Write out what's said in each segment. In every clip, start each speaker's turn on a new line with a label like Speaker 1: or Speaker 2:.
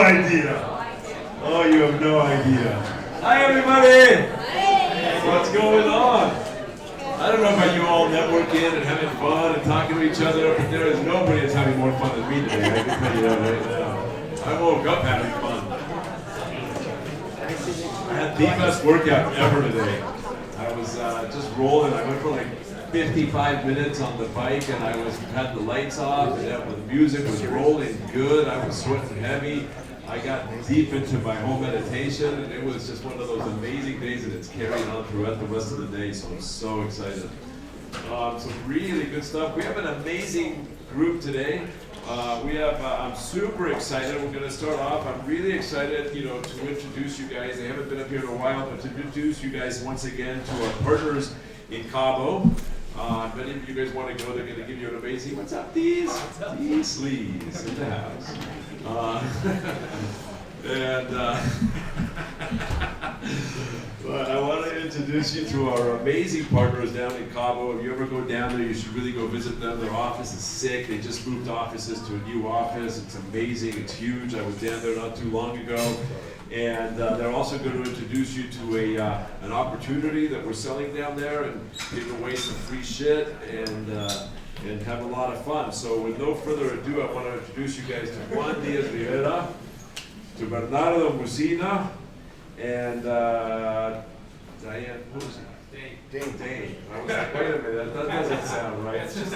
Speaker 1: idea. Oh, you have no idea. Hi, everybody. What's going on? I don't know about you all networking and having fun and talking to each other, but there is nobody that's having more fun than me today. I can tell you that right now. I woke up having fun. I had the best workout ever today. I was just rolling. I went for like 55 minutes on the bike, and I had the lights off, and the music was rolling good. I was sweating heavy. I got deep into my home meditation, and it was just one of those amazing days, and it's carrying on throughout the rest of the day, so I'm so excited. Some really good stuff. We have an amazing group today. I'm super excited. We're going to start off. I'm really excited, to introduce you guys. They haven't been up here in a while, but to introduce you guys once again to our partners in Cabo. If any of you guys want to go, they're going to give you an amazing, what's up, these sleeves in the house. But I want to introduce you to our amazing partners down in Cabo. If you ever go down there, you should really go visit them. Their office is sick. They just moved offices to a new office. It's amazing. It's huge. I was down there not too long ago. And they're also going to introduce you to an opportunity that we're selling down there and give away some free shit and have a lot of fun. So with no further ado, I want to introduce you guys to Juan Diaz Rivera, to Bernardo Musina, and Diane, who is it? Dane. I was like, wait a minute, that doesn't sound right. It's just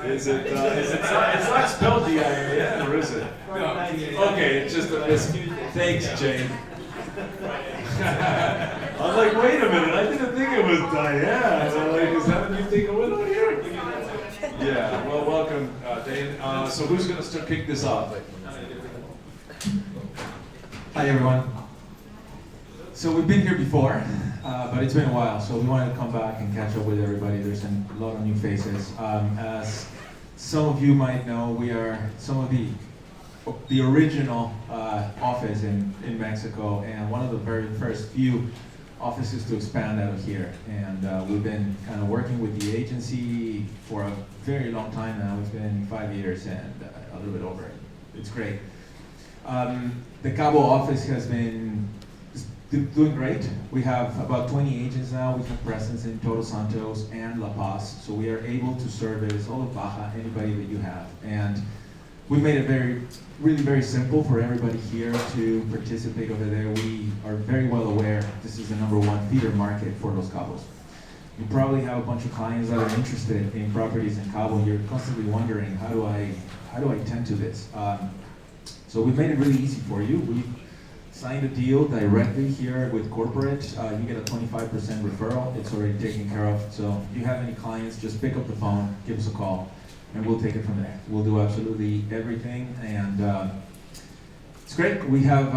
Speaker 1: it's not spelled D-I-A-N, or is it?
Speaker 2: No.
Speaker 1: Okay, it's just a thanks, Jane. I'm like, wait a minute, I didn't think it was Diane. I'm like, is that what you think it was over here? Yeah, well, welcome, Dane. So who's going to kick this off?
Speaker 3: Hi, everyone. So we've been here before, but it's been a while, so we wanted to come back and catch up with everybody. There's a lot of new faces. As some of you might know, we are some of the original office in Mexico, and one of the very first few offices to expand out of here. And we've been kind of working with the agency for a very long time now. It's been 5 years and a little bit over. It's great. The Cabo office has been doing great. We have about 20 agents now. We have presence in Todos Santos and La Paz, so we are able to service all of Baja, anybody that you have. And we made it really very simple for everybody here to participate over there. We are very well aware this is the #1 feeder market for Los Cabos. You probably have a bunch of clients that are interested in properties in Cabo. You're constantly wondering, how do I tend to this? So we've made it really easy for you. We signed a deal directly here with corporate. You get a 25% referral. It's already taken care of. So if you have any clients, just pick up the phone, give us a call, and we'll take it from there. We'll do absolutely everything, and it's great. We have,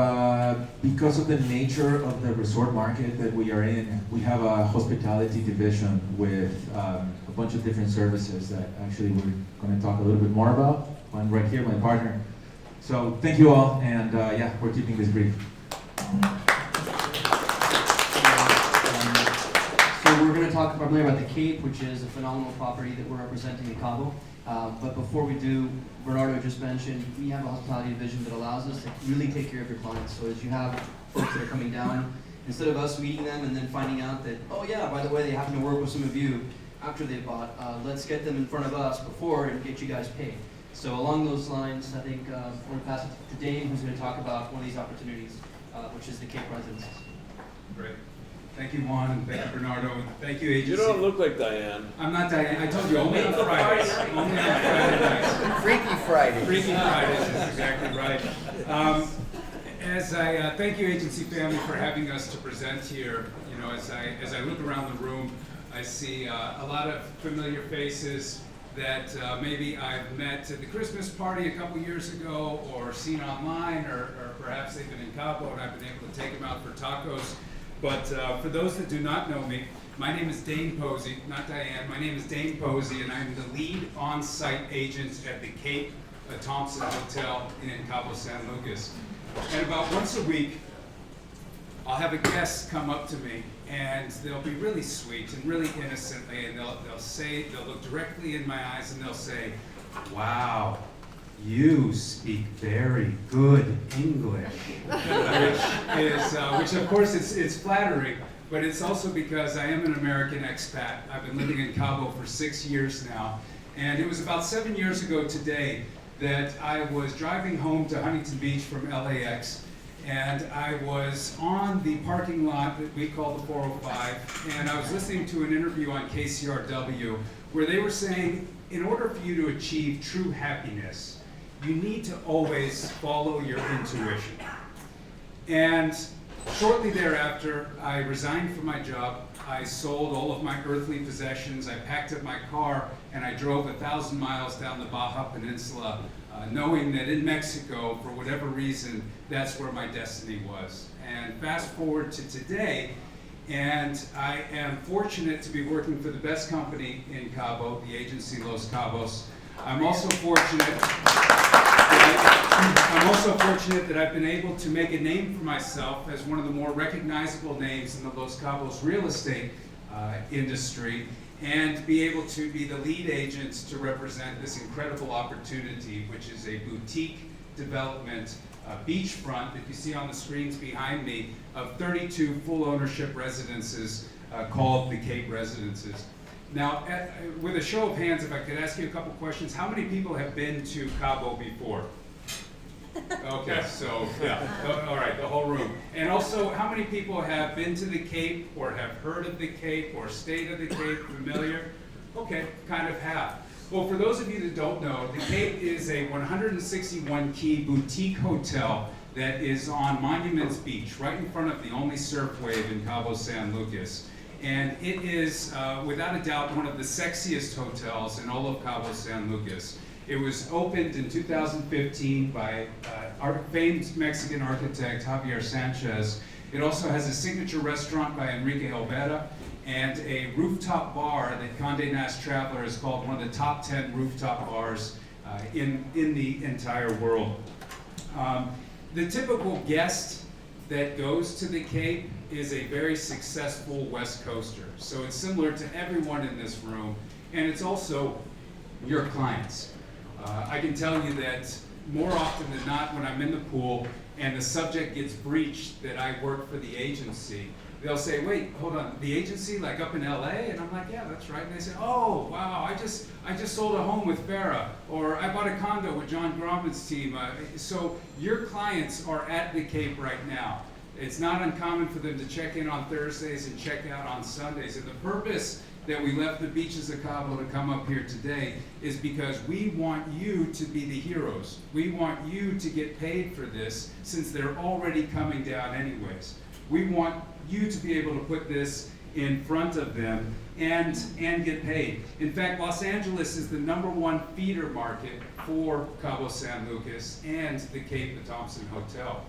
Speaker 3: because of the nature of the resort market that we are in, we have a hospitality division with a bunch of different services that actually we're going to talk a little bit more about. One right here, my partner. So thank you all, and yeah, we're keeping this brief.
Speaker 4: So we're going to talk primarily about the Cape, which is a phenomenal property that we're representing in Cabo. But before we do, Bernardo just mentioned, we have a hospitality division that allows us to really take care of your clients. So as you have folks that are coming down, instead of us meeting them and then finding out that, oh yeah, by the way, they happen to work with some of you after they bought, let's get them in front of us before and get you guys paid. So along those lines, I think we're going to pass it to Dave, who's going to talk about one of these opportunities, which is the Cape Residences.
Speaker 2: Great. Thank you, Juan, and thank you, Bernardo, and thank you, agency.
Speaker 1: You don't look like Diane.
Speaker 2: I'm not Diane. I told you, only on Fridays. Only on Friday nights.
Speaker 5: Freaky Friday.
Speaker 2: Freaky Fridays is exactly right. As I thank you, agency family, for having us to present here. As I look around the room, I see a lot of familiar faces that maybe I've met at the Christmas party a couple years ago, or seen online, or perhaps they've been in Cabo and I've been able to take them out for tacos. But for those that do not know me, my name is Dane Posey, not Diane. My name is Dane Posey, and I'm the lead on-site agent at the Cape Thompson Hotel in Cabo San Lucas. And about once a week, I'll have a guest come up to me, and they'll be really sweet and really innocently, and they'll look directly in my eyes and they'll say, "Wow, you speak very good English, which of course it's flattering, but it's also because I am an American expat. I've been living in Cabo for 6 years now, and it was about 7 years ago today that I was driving home to Huntington Beach from LAX, and I was on the parking lot that we call the 405, and I was listening to an interview on KCRW where they were saying, in order for you to achieve true happiness, you need to always follow your intuition. And shortly thereafter, I resigned from my job. I sold all of my earthly possessions. I packed up my car and I drove 1,000 miles down the Baja Peninsula, knowing that in Mexico, for whatever reason, that's where my destiny was. And fast forward to today, and I am fortunate to be working for the best company in Cabo, the agency Los Cabos. I'm also fortunate that I've been able to make a name for myself as one of the more recognizable names in the Los Cabos real estate industry, and be able to be the lead agent to represent this incredible opportunity, which is a boutique development beachfront that you see on the screens behind me of 32 full ownership residences called the Cape Residences. Now, with a show of hands, if I could ask you a couple questions, how many people have been to Cabo before? Okay, so, yeah, all right, the whole room. And also, how many people have been to the Cape, or have heard of the Cape, or stayed at the Cape, familiar? Okay, kind of half. Well, for those of you that don't know, the Cape is a 161-key boutique hotel that is on Monuments Beach, right in front of the only surf wave in Cabo San Lucas. And it is, without a doubt, one of the sexiest hotels in all of Cabo San Lucas. It was opened in 2015 by our famed Mexican architect, Javier Sanchez. It also has a signature restaurant by Enrique Olvera and a rooftop bar that Condé Nast Traveler has called one of the top 10 rooftop bars in the entire world. The typical guest that goes to the Cape is a very successful West Coaster. So it's similar to everyone in this room, and it's also your clients. I can tell you that more often than not, when I'm in the pool and the subject gets breached that I work for the agency, they'll say, wait, hold on, the agency, like up in LA? And I'm like, yeah, that's right. And they say, oh, wow, I just sold a home with Farah, or I bought a condo with John Grauman's team. So your clients are at the Cape right now. It's not uncommon for them to check in on Thursdays and check out on Sundays. And the purpose that we left the beaches of Cabo to come up here today is because we want you to be the heroes. We want you to get paid for this, since they're already coming down anyways. We want you to be able to put this in front of them and get paid. In fact, Los Angeles is the #1 feeder market for Cabo San Lucas and the Cape Thompson Hotel.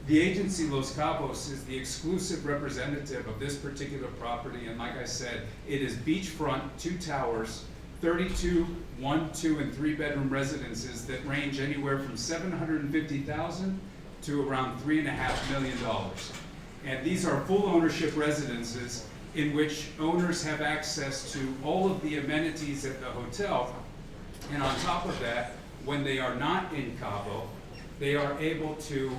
Speaker 2: The agency Los Cabos is the exclusive representative of this particular property, and like I said, it is beachfront, 2 towers, 32 1-, 2-, and 3-bedroom residences that range anywhere from $750,000 to around $3.5 million. And these are full ownership residences in which owners have access to all of the amenities at the hotel, and on top of that, when they are not in Cabo, they are able to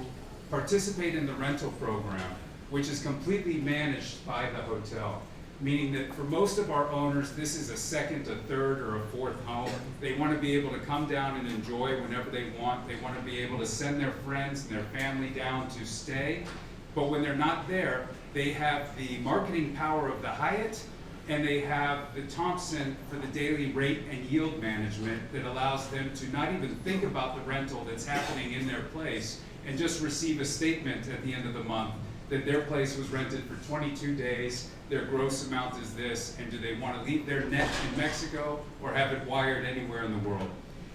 Speaker 2: participate in the rental program, which is completely managed by the hotel. Meaning that for most of our owners, this is a second, a third, or a fourth home. They want to be able to come down and enjoy whenever they want. They want to be able to send their friends and their family down to stay. But when they're not there, they have the marketing power of the Hyatt, and they have the Thompson for the daily rate and yield management that allows them to not even think about the rental that's happening in their place, and just receive a statement at the end of the month that their place was rented for 22 days, their gross amount is this, and do they want to leave their net in Mexico or have it wired anywhere in the world.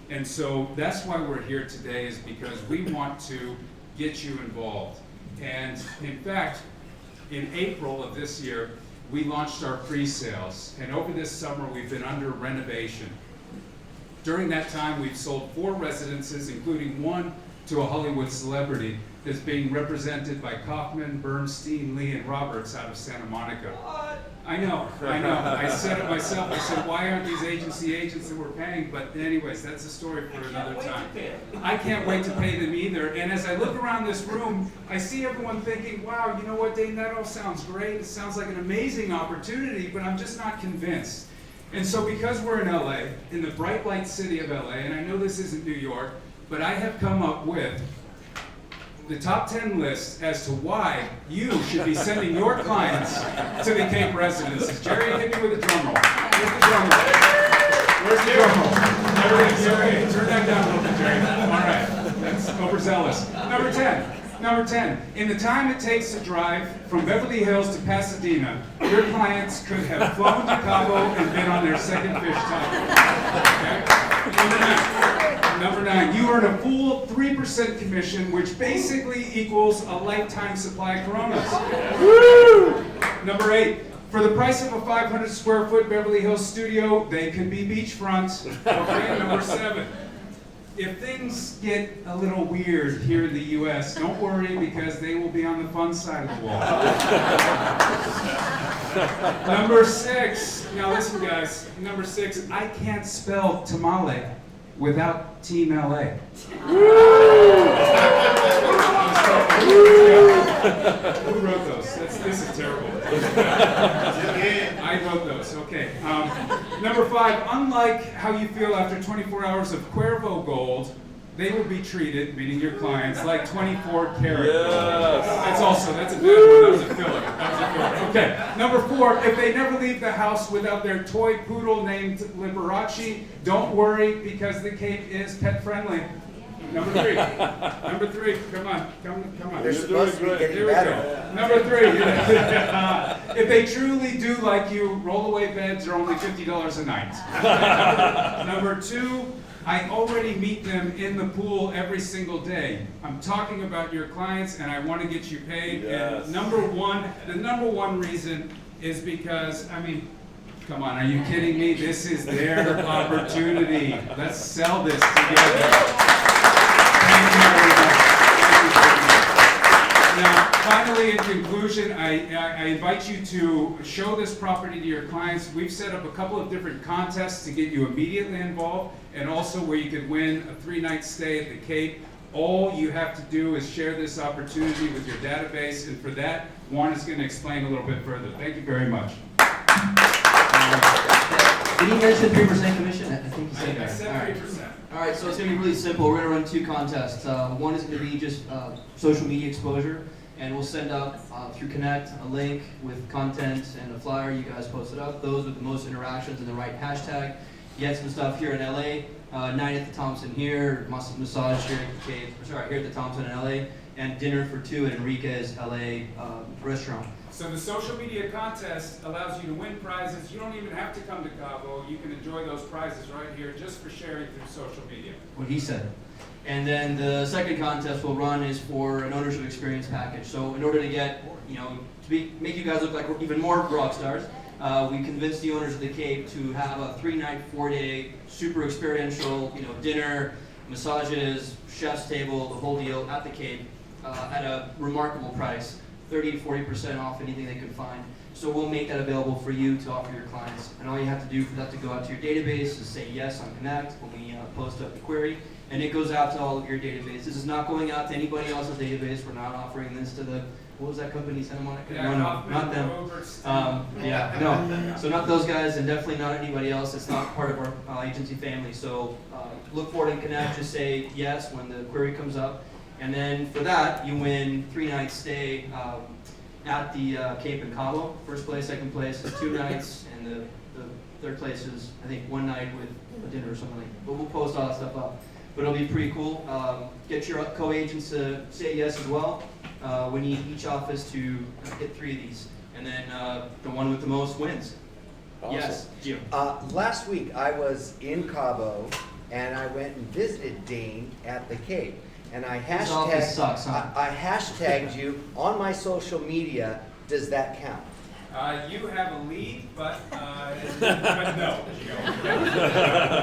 Speaker 2: And so that's why we're here today, is because we want to get you involved. And in fact, in April of this year, we launched our pre-sales, and over this summer we've been under renovation. During that time, we've sold 4 residences, including 1 to a Hollywood celebrity that's being represented by Kaufman, Bernstein, Lee, and Roberts out of Santa Monica.
Speaker 4: What?
Speaker 2: I know. I said it myself. I said, why aren't these agency agents that we're paying? But anyways, that's a story for another time. I can't wait to pay them either. And as I look around this room, I see everyone thinking, wow, you know what, Dane, that all sounds great. It sounds like an amazing opportunity, but I'm just not convinced. And so because we're in LA, in the bright light city of LA, and I know this isn't New York, but I have come up with the top 10 list as to why you should be sending your clients to the Cape residences. Jerry, hit me with a drum roll. Where's the drum roll? Where's the drum roll? Everything's okay. Turn that down a little bit, Jerry. All right. That's overzealous. Number 10. Number 10. In the time it takes to drive from Beverly Hills to Pasadena, your clients could have flown to Cabo and been on their second fish taco. Okay? Number 9. Number 9, you earn a full 3% commission, which basically equals a lifetime supply of Coronas. Woo! Number 8, for the price of a 500 square foot Beverly Hills studio, they can be beachfront. Okay, number 7, if things get a little weird here in the U.S., don't worry because they will be on the fun side of the wall. Number 6, now listen guys, number 6, I can't spell tamale without Team LA. Who wrote those? This is terrible. I wrote those, okay. Number 5, unlike how you feel after 24 hours of Cuervo Gold, they will be treated, meaning your clients, like 24 karat gold. That's a bad one, that was a filler. Okay, number 4, if they never leave the house without their toy poodle named Liberace, don't worry because the Cape is pet friendly. Number 3, come on.
Speaker 5: They're supposed to be getting
Speaker 2: Here we
Speaker 5: better.
Speaker 2: go. Number 3, if they truly do like you, roll-away beds are only $50 a night. Number 2, I already meet them in the pool every single day. I'm talking about your clients and I want to get you paid.
Speaker 1: Yes.
Speaker 2: And the number one reason is because, I mean, come on, are you kidding me? This is their opportunity. Let's sell this together. Thank you very much. Now, finally, in conclusion, I invite you to show this property to your clients. We've set up a couple of different contests to get you immediately involved, and also where you could win a 3-night stay at the Cape. All you have to do is share this opportunity with your database, and for that, Juan is going to explain a little bit further. Thank you very much.
Speaker 4: Did he mention 3% commission? I think he said
Speaker 2: I
Speaker 4: that.
Speaker 2: said 3%.
Speaker 4: All right, so it's going to be really simple. We're going to run 2 contests. One is going to be just social media exposure, and we'll send out through Connect a link with content and a flyer. You guys post it up. Those with the most interactions and the right hashtag get some stuff here in LA. Night at the Thompson here, massage here at the Cape. Here at the Thompson in LA, and dinner for 2 at Enrique's LA restaurant.
Speaker 2: So the social media contest allows you to win prizes. You don't even have to come to Cabo. You can enjoy those prizes right here just for sharing through social media.
Speaker 4: What he said. And then the second contest we'll run is for an ownership experience package. So in order to get, make you guys look like even more rock stars, we convinced the owners of the Cape to have a 3-night, 4-day, super experiential, dinner, massages, chef's table, the whole deal at the Cape at a remarkable price. 30 to 40% off anything they could find. So we'll make that available for you to offer your clients. And all you have to do for that to go out to your database is say yes on Connect when we post up the query. And it goes out to all of your database. This is not going out to anybody else's database. We're not offering this to what was that company, Santa Monica?
Speaker 2: Yeah,
Speaker 4: no, not them. No. So not those guys, and definitely not anybody else. It's not part of our agency family. So look for it in Connect. Just say yes when the query comes up. And then for that, you win 3-night stay at the Cape and Cabo. First place, second place is 2 nights, and the third place is, I think, 1 night with a dinner or something like that. But we'll post all that stuff up. But it'll be pretty cool. Get your co-agents to say yes as well. We need each office to hit 3 of these. And then the one with the most wins.
Speaker 5: Awesome.
Speaker 4: Yes, Jim.
Speaker 5: Last week I was in Cabo and I went and visited Dane at the Cape. And I
Speaker 4: His office sucks, huh?
Speaker 5: I hashtagged you on my social media. Does that count?
Speaker 2: You have a lead, but no.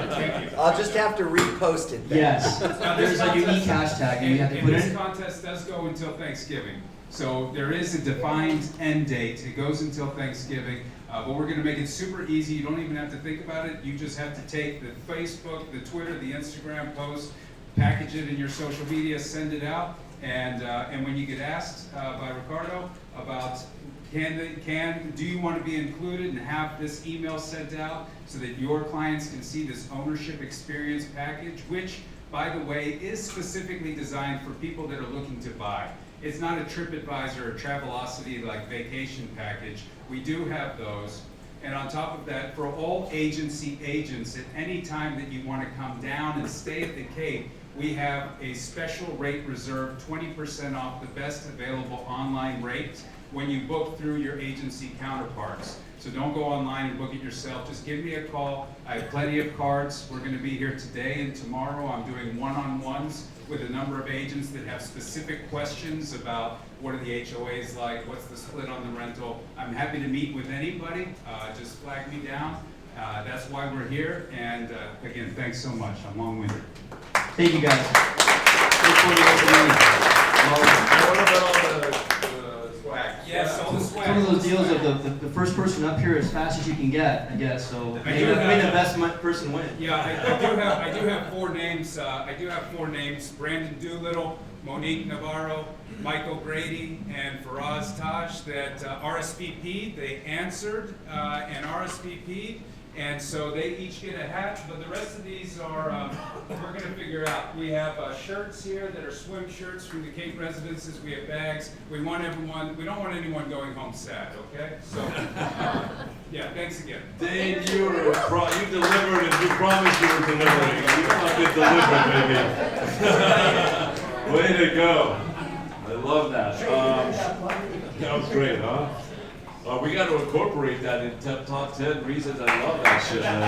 Speaker 2: Thank you.
Speaker 5: I'll just have to repost it then.
Speaker 4: Yes.
Speaker 2: Now,
Speaker 4: There's a unique hashtag, and we have to put
Speaker 2: this
Speaker 4: it in.
Speaker 2: contest does go until Thanksgiving. So there is a defined end date. It goes until Thanksgiving, but we're going to make it super easy. You don't even have to think about it. You just have to take the Facebook, the Twitter, the Instagram post, package it in your social media, send it out, and when you get asked by Ricardo about do you want to be included and have this email sent out so that your clients can see this ownership experience package, which, by the way, is specifically designed for people that are looking to buy. It's not a TripAdvisor or Travelocity like vacation package. We do have those. And on top of that, for all agency agents, at any time that you want to come down and stay at the Cape, we have a special rate reserved, 20% off the best available online rates when you book through your agency counterparts. So don't go online and book it yourself. Just give me a call. I have plenty of cards. We're going to be here today and tomorrow. I'm doing one-on-ones with a number of agents that have specific questions about what are the HOAs like, what's the split on the rental. I'm happy to meet with anybody. Just flag me down. That's why we're here. And again, thanks so much. I'm long-winded.
Speaker 4: Thank you, guys. Look forward to listening.
Speaker 1: What about all the swag?
Speaker 2: Yes, all the swag.
Speaker 4: It's one of those deals of the first person up here as fast as you can get, I guess. So
Speaker 2: I
Speaker 4: may
Speaker 2: do
Speaker 4: the
Speaker 2: have-
Speaker 4: best person win.
Speaker 2: Yeah, I do have four names. I do have four names: Brandon Doolittle, Monique Navarro, Michael Grady, and Faraz Taj that RSVP'd. They answered and RSVP'd, and so they each get a hat. But the rest of these are we're going to figure out. We have shirts here that are swim shirts from the Cape Residences. We have bags. We want everyone. We don't want anyone going home sad. Okay, so yeah. Thanks again.
Speaker 1: Dane, you delivered and you promised you were delivering. You fucking delivered, baby. Way to go. I love that. That was great, huh? We got to incorporate that in top 10 reasons I love that shit, man.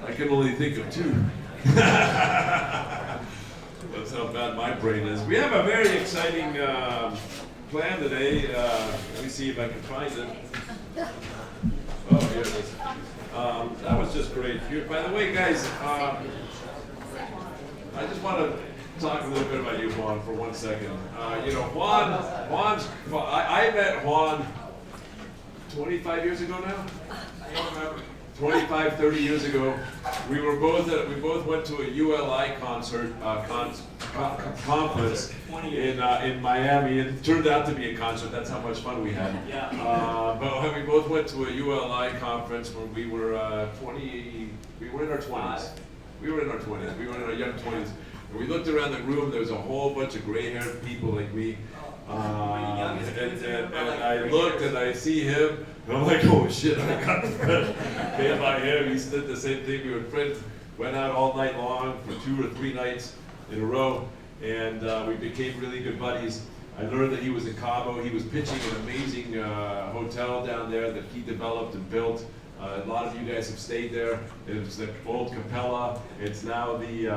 Speaker 1: I can only think of two. That's how bad my brain is. We have a very exciting plan today. Let me see if I can find it. Oh, here it is. That was just great. By the way, guys, I just want to talk a little bit about you, Juan, for 1 second. I met Juan 25 years ago now? I don't remember. 25, 30 years ago. We both went to a ULI concert, conference in Miami. It turned out to be a concert. That's how much fun we had. But we both went to a ULI conference when we were 20. We were in our 20s. We were in our 20s. We were in our young 20s. And we looked around the room. There was a whole bunch of gray-haired people like me. And I looked and I see him. And I'm like, oh shit! I got the friend. Came by him. He did the same thing. We were friends. Went out all night long for 2 or 3 nights in a row, and we became really good buddies. I learned that he was in Cabo. He was pitching an amazing hotel down there that he developed and built. A lot of you guys have stayed there. It was the old Capella. It's now the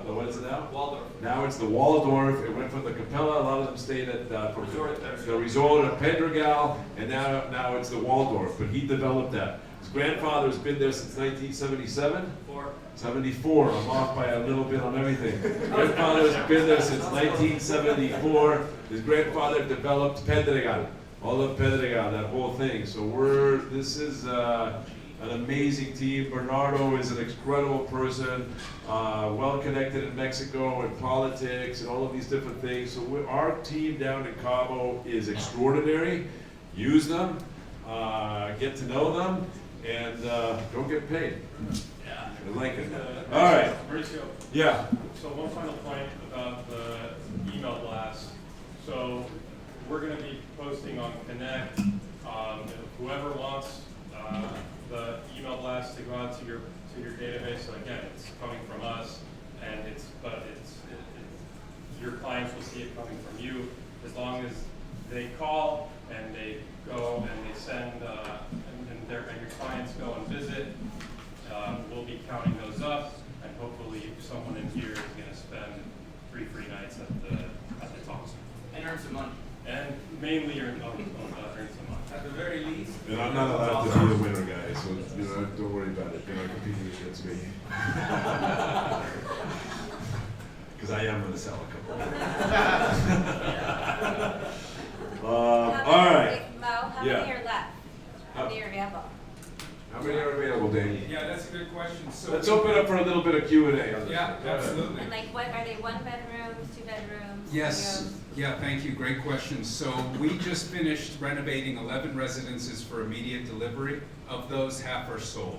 Speaker 1: what is it now?
Speaker 6: Waldorf.
Speaker 1: Now it's the Waldorf. It went from the Capella. A lot of them stayed at the resort at Pedregal, and now it's the Waldorf. But he developed that. His grandfather's been there since 1977. 74. I'm off by a little bit on everything. Grandfather's been there since 1974. His grandfather developed Pedregal. All of Pedregal, that whole thing. So this is an amazing team. Bernardo is an incredible person, well connected in Mexico and politics and all of these different things. So our team down in Cabo is extraordinary. Use them, get to know them, and don't get paid.
Speaker 6: Yeah.
Speaker 1: I like it. All right.
Speaker 7: Mauricio,
Speaker 1: Yeah.
Speaker 7: so one final point about the email blast. So we're going to be posting on Connect. Whoever wants the email blast to go out to your database. So again, it's coming from us, and your clients will see it coming from you as long as they call and they go and they send and your clients go and visit. We'll be counting those up, and hopefully someone in here is going to spend 3 free nights at the Thompson.
Speaker 6: And earn some money.
Speaker 7: And mainly earn some money.
Speaker 6: At the very least.
Speaker 1: And I'm not allowed to be the winner, guys, so don't worry about it. You're not competing against me. Because because I am going to sell a couple.
Speaker 8: How
Speaker 1: All
Speaker 8: many-
Speaker 1: right.
Speaker 8: Mo, how
Speaker 1: Yeah.
Speaker 8: many are left? How many are available?
Speaker 1: How many are available, Dave?
Speaker 2: Yeah, that's a good question. So
Speaker 1: Let's open up for a little bit of Q&A on this.
Speaker 2: Yeah, absolutely.
Speaker 8: And like, what, are they 1 bedrooms, 2 bedrooms?
Speaker 2: Yes,
Speaker 8: rooms?
Speaker 2: yeah, thank you, great question. So we just finished renovating 11 residences for immediate delivery. Of those, half are sold.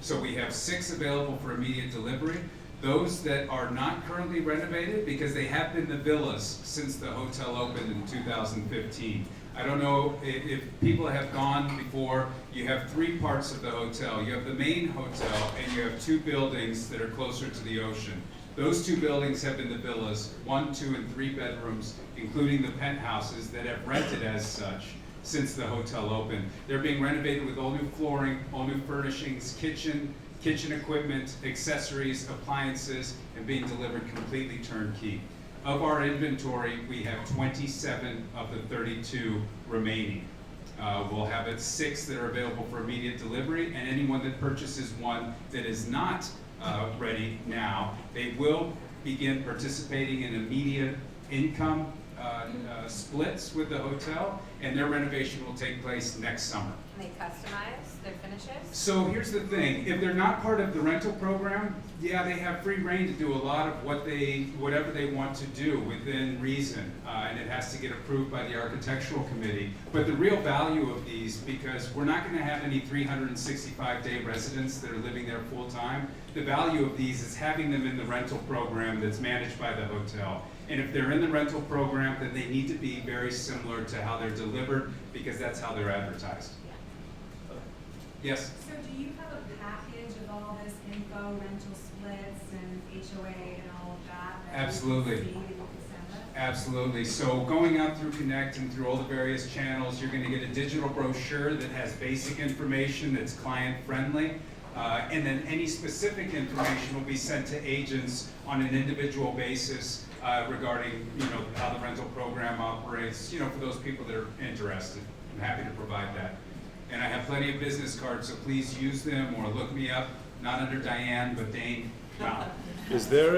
Speaker 2: So we have 6 available for immediate delivery. Those that are not currently renovated, because they have been the villas since the hotel opened in 2015. I don't know if people have gone before. You have 3 parts of the hotel. You have the main hotel, and you have 2 buildings that are closer to the ocean. Those 2 buildings have been the villas, 1, 2, and 3 bedrooms, including the penthouses that have rented as such since the hotel opened. They're being renovated with all new flooring, all new furnishings, kitchen equipment, accessories, appliances, and being delivered completely turnkey. Of our inventory, we have 27 of the 32 remaining. We'll have 6 that are available for immediate delivery, and anyone that purchases one that is not ready now, they will begin participating in immediate income splits with the hotel, and their renovation will take place next summer.
Speaker 8: Can they customize their finishes?
Speaker 2: So here's the thing, if they're not part of the rental program, yeah, they have free reign to do a lot of whatever they want to do within reason, and it has to get approved by the architectural committee. But the real value of these, because we're not gonna have any 365-day residents that are living there full-time, the value of these is having them in the rental program that's managed by the hotel. And if they're in the rental program, then they need to be very similar to how they're delivered, because that's how they're advertised. Yes?
Speaker 9: So do you have a package of all this info, rental splits and HOA and all of that?
Speaker 2: Absolutely.
Speaker 9: That you can send us?
Speaker 2: Absolutely. So going out through Connect and through all the various channels, you're going to get a digital brochure that has basic information that's client-friendly. And then any specific information will be sent to agents on an individual basis regarding, how the rental program operates, for those people that are interested. I'm happy to provide that. And I have plenty of business cards, so please use them or look me up, not under Diane, but Dane.
Speaker 1: Is there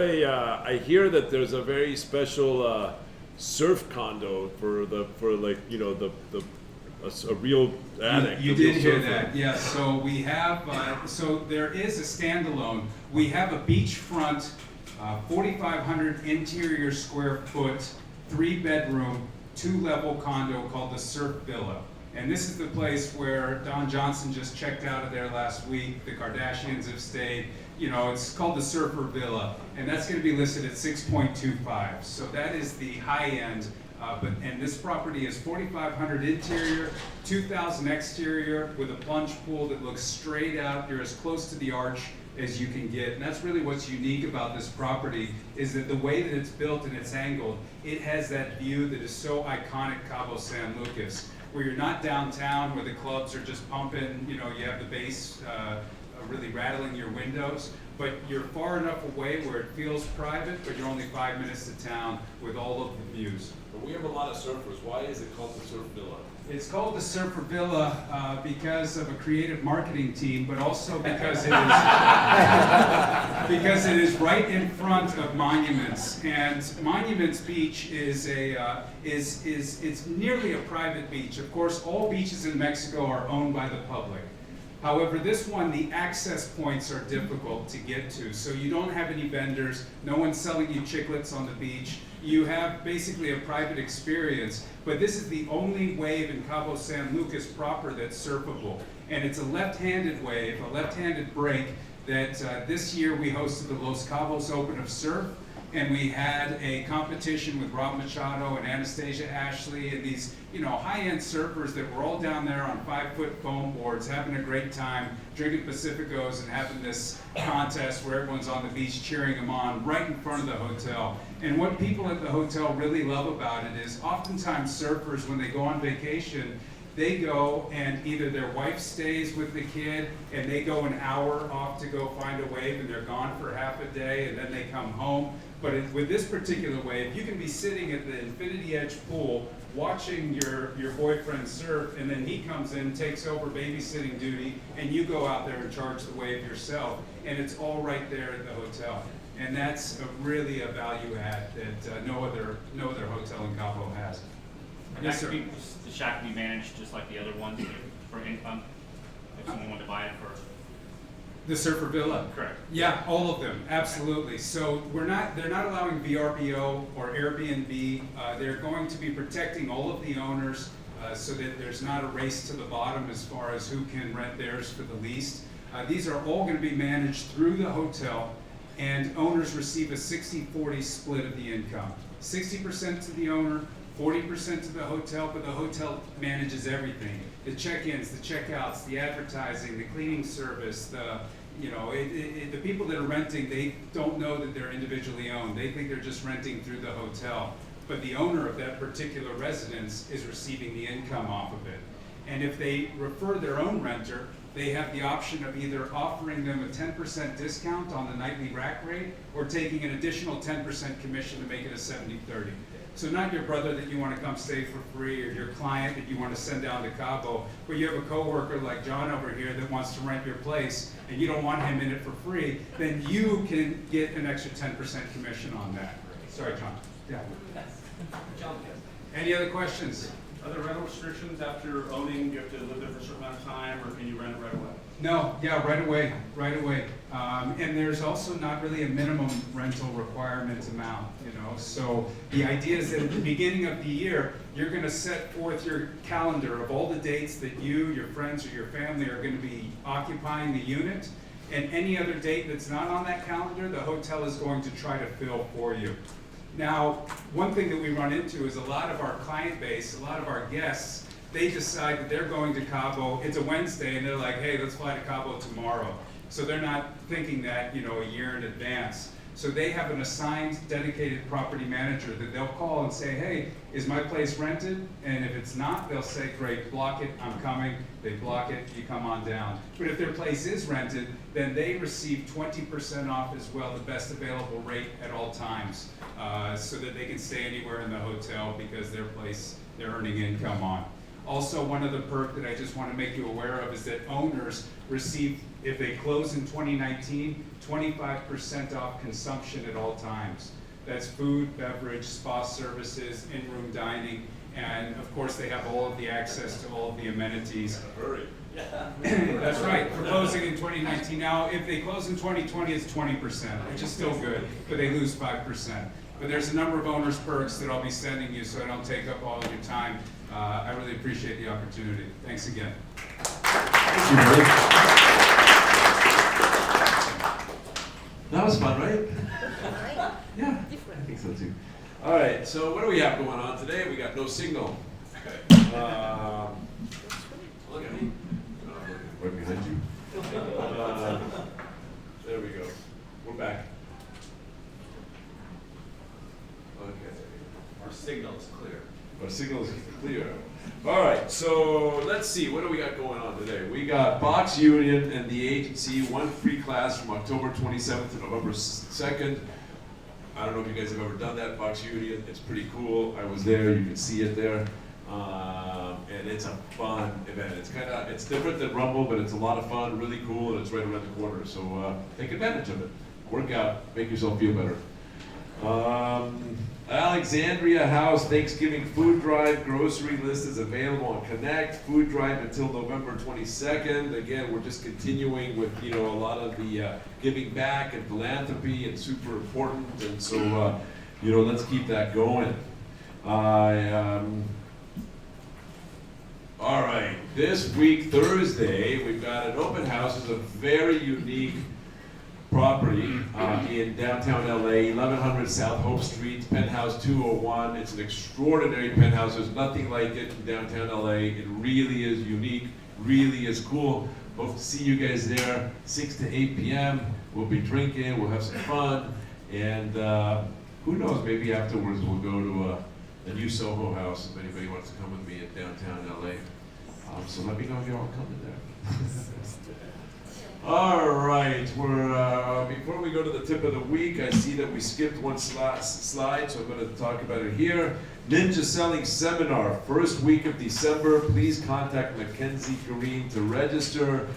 Speaker 1: I hear that there's a very special surf condo for a real addict.
Speaker 2: You
Speaker 1: a real
Speaker 2: did hear
Speaker 1: surfer.
Speaker 2: that, yes. So we have, so there is a standalone. We have a beachfront, 4,500 interior square foot, 3-bedroom, 2-level condo called the Surf Villa. And this is the place where Don Johnson just checked out of there last week. The Kardashians have stayed. It's called the Surfer Villa, and that's going to be listed at 6.25. So that is the high end. And this property is 4,500 interior, 2,000 exterior, with a plunge pool that looks straight out. You're as close to the arch as you can get. And that's really what's unique about this property, is that the way that it's built and it's angled, it has that view that is so iconic Cabo San Lucas, where you're not downtown where the clubs are just pumping, you have the bass really rattling your windows, but you're far enough away where it feels private, but you're only 5 minutes to town with all of the views.
Speaker 1: But we have a lot of surfers. Why is it called the Surf Villa?
Speaker 2: It's called the Surfer Villa because of a creative marketing team, but also because it is right in front of Monuments. And Monuments Beach is it's nearly a private beach. Of course, all beaches in Mexico are owned by the public. However, this one, the access points are difficult to get to. So you don't have any vendors, no one's selling you chiclets on the beach. You have basically a private experience, but this is the only wave in Cabo San Lucas proper that's surfable. And it's a left-handed wave, a left-handed break that this year we hosted the Los Cabos Open of Surf, and we had a competition with Rob Machado and Anastasia Ashley and these, high-end surfers that were all down there on 5-foot foam boards, having a great time, drinking Pacificos and having this contest where everyone's on the beach cheering them on right in front of the hotel. And what people at the hotel really love about it is oftentimes surfers, when they go on vacation, they go and either their wife stays with the kid and they go an hour off to go find a wave and they're gone for half a day and then they come home. But with this particular wave, you can be sitting at the Infinity Edge pool watching your boyfriend surf, and then he comes in, takes over babysitting duty, and you go out there and charge the wave yourself. And it's all right there at the hotel. And that's really a value add that no other hotel in Cabo has.
Speaker 10: And
Speaker 2: Yes,
Speaker 10: that
Speaker 2: sir.
Speaker 10: could be, the shack could be managed just like the other ones for income, if someone wanted to buy it for.
Speaker 2: The Surfer Villa?
Speaker 10: Correct.
Speaker 2: Yeah, all of them, absolutely. So they're not allowing VRBO or Airbnb. They're going to be protecting all of the owners so that there's not a race to the bottom as far as who can rent theirs for the least. These are all going to be managed through the hotel, and owners receive a 60-40 split of the income. 60% to the owner, 40% to the hotel, but the hotel manages everything. The check-ins, the check-outs, the advertising, the cleaning service, the people that are renting, they don't know that they're individually owned. They think they're just renting through the hotel. But the owner of that particular residence is receiving the income off of it. And if they refer their own renter, they have the option of either offering them a 10% discount on the nightly rack rate or taking an additional 10% commission to make it a 70-30. So not your brother that you want to come stay for free or your client that you want to send down to Cabo, but you have a coworker like John over here that wants to rent your place and you don't want him in it for free, then you can get an extra 10% commission on that. Sorry, John. Yeah. Any other questions?
Speaker 11: Are there rental restrictions after owning? Do you have to live there for a certain amount of time, or can you rent it right away?
Speaker 2: No, yeah, right away. And there's also not really a minimum rental requirement amount, So the idea is that at the beginning of the year, you're gonna set forth your calendar of all the dates that you, your friends, or your family are gonna be occupying the unit. And any other date that's not on that calendar, the hotel is going to try to fill for you. Now, one thing that we run into is a lot of our client base, a lot of our guests, they decide that they're going to Cabo, it's a Wednesday, and they're like, hey, let's fly to Cabo tomorrow. So they're not thinking that, a year in advance. So they have an assigned, dedicated property manager that they'll call and say, hey, is my place rented? And if it's not, they'll say, great, block it, I'm coming. They block it, you come on down. But if their place is rented, then they receive 20% off as well, the best available rate at all times, so that they can stay anywhere in the hotel because their place, they're earning income on. Also, one other perk that I just want to make you aware of is that owners receive, if they close in 2019, 25% off consumption at all times. That's food, beverage, spa services, in-room dining, and of course they have all of the access to all of the amenities.
Speaker 1: Hurry.
Speaker 2: That's right, for closing in 2019. Now, if they close in 2020, it's 20%, which is still good, but they lose 5%. But there's a number of owners' perks that I'll be sending you so I don't take up all of your time. I really appreciate the opportunity. Thanks again.
Speaker 1: Thank you, buddy. That was fun, right? Yeah, I think so too. All right, so what do we have going on today? We got no signal. Look at me. Right behind you. There we go. We're back. Okay.
Speaker 11: Our signal is clear.
Speaker 1: Our signal is clear. All right, so let's see, what do we got going on today? We got Box Union and the agency, one free class from October 27th to November 2nd. I don't know if you guys have ever done that, Box Union. It's pretty cool. I was there, you can see it there. And it's a fun event. It's different than Rumble, but it's a lot of fun, really cool, and it's right around the corner. So take advantage of it. Work out, make yourself feel better. Alexandria House Thanksgiving Food Drive grocery list is available on Connect. Food Drive until November 22nd. Again, we're just continuing with a lot of the giving back and philanthropy and super important. And so let's keep that going. All right, this week Thursday we've got an open house. It's a very unique property in downtown LA, 1100 South Hope Street, penthouse 201. It's an extraordinary penthouse. There's nothing like it in downtown LA. It really is unique, really is cool. Hope to see you guys there, 6 to 8 p.m. We'll be drinking, we'll have some fun, and who knows, maybe afterwards we'll go to the new Soho House if anybody wants to come with me in downtown LA. So let me know if you're all coming there. All right, before we go to the tip of the week, I see that we skipped one slide, so I'm going to talk about it here. Ninja Selling Seminar, first week of December. Please contact Mackenzie Green to register.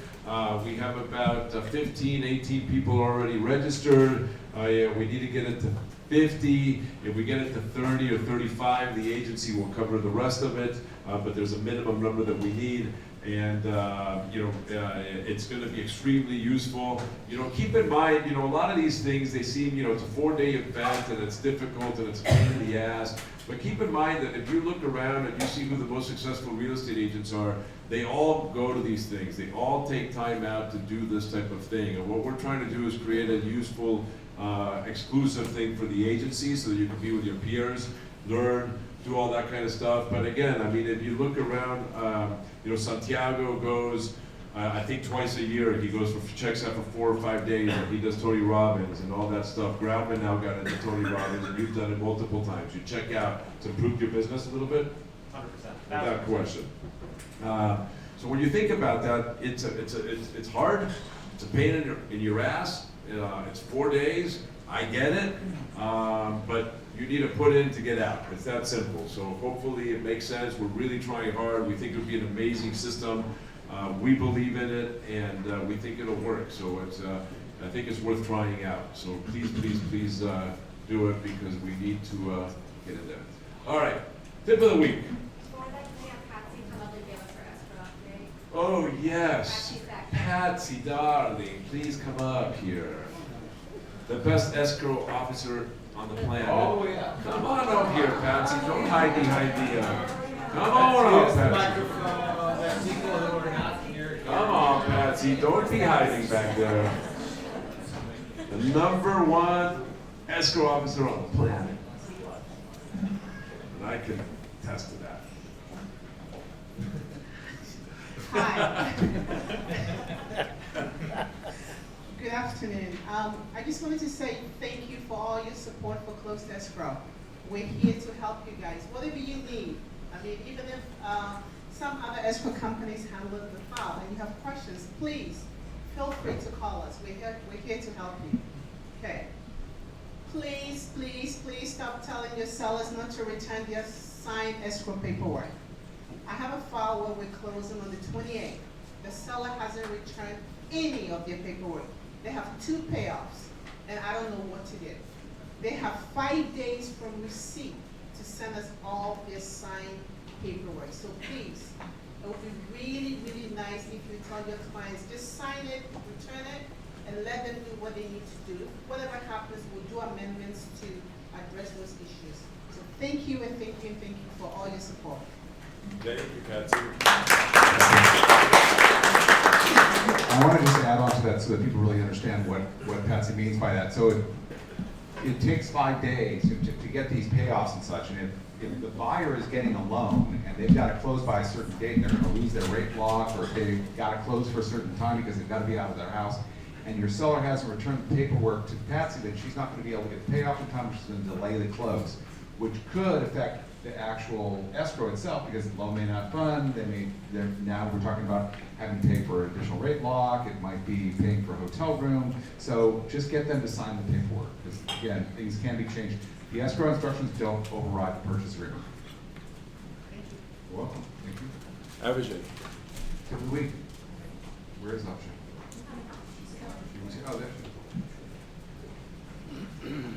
Speaker 1: We have about 15, 18 people already registered. Yeah, we need to get it to 50. If we get it to 30 or 35, the agency will cover the rest of it. But there's a minimum number that we need. And it's going to be extremely useful. Keep in mind, a lot of these things, they seem, it's a 4-day event and it's difficult and it's a pain in the ass. But keep in mind that if you look around and you see who the most successful real estate agents are, they all go to these things. They all take time out to do this type of thing. And what we're trying to do is create a useful, exclusive thing for the agency so that you can be with your peers, learn, do all that kind of stuff. But again, I mean, if you look around, Santiago goes, I think twice a year. He goes checks out for 4 or 5 days, and he does Tony Robbins and all that stuff. Groundman now got into Tony Robbins, and you've done it multiple times. You check out to improve your business a little bit?
Speaker 10: 100%.
Speaker 1: Without question. So when you think about that, it's hard. It's a pain in your ass. It's 4 days. I get it, but you need to put in to get out. It's that simple. So hopefully it makes sense. We're really trying hard. We think it would be an amazing system. We believe in it, and we think it'll work. So I think it's worth trying out. So please do it because we need to get in there. All right, tip of the week.
Speaker 8: Before that, can we have Patsy come up and give us her escrow update?
Speaker 1: Oh yes,
Speaker 8: Patsy's back.
Speaker 1: Patsy, darling, please come up here. The best escrow officer on the planet.
Speaker 12: Oh, yeah.
Speaker 1: Come on up here, Patsy. Don't hide behind the. Come on up, Patsy. Come on, Patsy. Don't be hiding back there. The #1 escrow officer on the planet. And I can attest to that.
Speaker 13: Hi. Good afternoon. I just wanted to say thank you for all your support for Closed Escrow. We're here to help you guys, whatever you need. I mean, even if some other escrow companies handle the file and you have questions, please feel free to call us. We're here to help you. Okay. Please, please, please stop telling your sellers not to return their signed escrow paperwork. I have a file where we're closing on the 28th. The seller hasn't returned any of their paperwork. They have 2 payoffs, and I don't know what to do. They have 5 days from receipt to send us all their signed paperwork. So please, it would be really, really nice if you tell your clients, just sign it, return it, and let them do what they need to do. Whatever happens, we'll do amendments to address those issues. So thank you, and thank you, and thank you for all your support.
Speaker 1: Thank you, Patsy.
Speaker 12: I want to just add on to that so that people really understand what Patsy means by that. So it takes 5 days to get these payoffs and such, and if the buyer is getting a loan and they've got to close by a certain date and they're going to lose their rate lock, or if they've got to close for a certain time because they've got to be out of their house, and your seller hasn't returned the paperwork to Patsy, then she's not going to be able to get the payoff in time, which is going to delay the close, which could affect the actual escrow itself, because the loan may not fund. Now we're talking about having to pay for an additional rate lock. It might be paying for a hotel room. So just get them to sign the paperwork, because again, things can be changed. The escrow instructions don't override the purchase agreement. You're welcome. Thank you.
Speaker 1: Avijay.
Speaker 12: Tip of the week. Where is Option? Oh, there she is.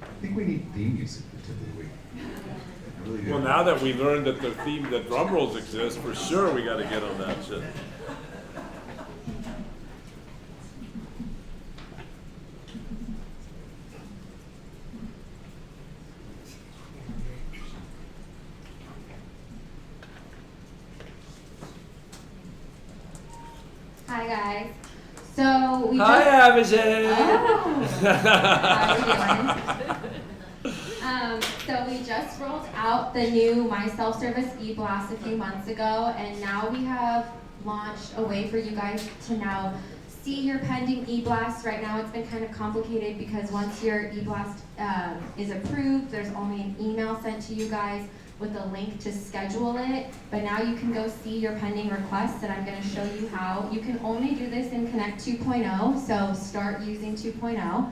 Speaker 12: I think we need theme music for tip of the week. I really do.
Speaker 1: Well, now that we learned that the drum rolls exist, for sure we got to get on that shit.
Speaker 14: Hi guys. So we
Speaker 1: Hi, Avijay.
Speaker 14: So we just rolled out the new My Self-Service e-blast a few months ago, and now we have launched a way for you guys to now see your pending e-blast. Right now it's been kind of complicated because once your e-blast is approved, there's only an email sent to you guys with a link to schedule it, but now you can go see your pending requests, and I'm going to show you how. You can only do this in Connect 2.0, so start using 2.0.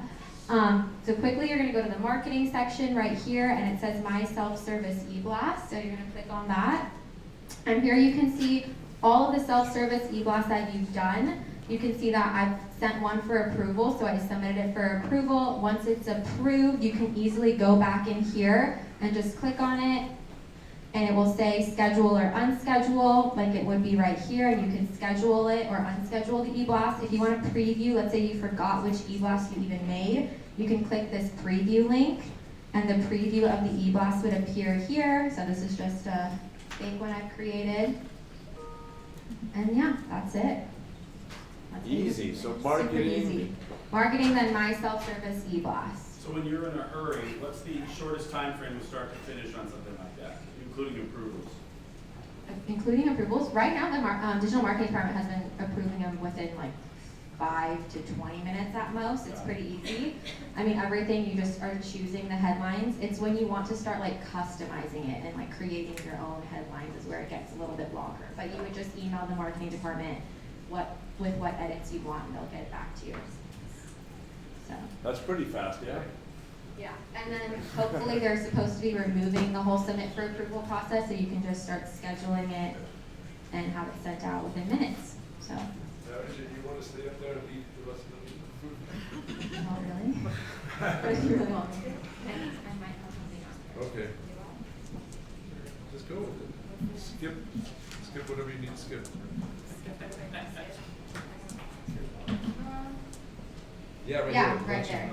Speaker 14: So quickly you're going to go to the marketing section right here, and it says My Self-Service e-blast, so you're going to click on that. And here you can see all of the self-service e-blasts that you've done. You can see that I've sent one for approval, so I submitted it for approval. Once it's approved, you can easily go back in here and just click on it, and it will say schedule or unschedule, like it would be right here, and you can schedule it or unschedule the e-blast. If you want to preview, let's say you forgot which e-blast you even made, you can click this preview link, and the preview of the e-blast would appear here. So this is just a fake one I've created. And yeah, that's it. That's
Speaker 1: Easy,
Speaker 14: it.
Speaker 1: so
Speaker 14: Super
Speaker 1: marketing.
Speaker 14: easy. Marketing, then my self-service e-blast.
Speaker 11: So when you're in a hurry, what's the shortest time frame to start to finish on something like that, including approvals?
Speaker 14: Including approvals. Right now, the digital marketing department has been approving them within like 5 to 20 minutes at most. It's pretty easy. I mean, everything, you just are choosing the headlines. It's when you want to start like customizing it and like creating your own headlines is where it gets a little bit longer. But you would just email the marketing department with what edits you want, and they'll get it back to you. So.
Speaker 1: That's pretty fast, yeah?
Speaker 14: Yeah, and then hopefully they're supposed to be removing the whole submit for approval process, so you can just start scheduling it and have it sent out within minutes. So.
Speaker 1: Do you want to stay up there and eat the rest of the meeting?
Speaker 14: Not really. But if you really want me to, I might have something on there.
Speaker 1: Okay. Just go with it. Skip whatever you need to skip. Yeah, right
Speaker 14: Yeah,
Speaker 1: there.
Speaker 14: right there.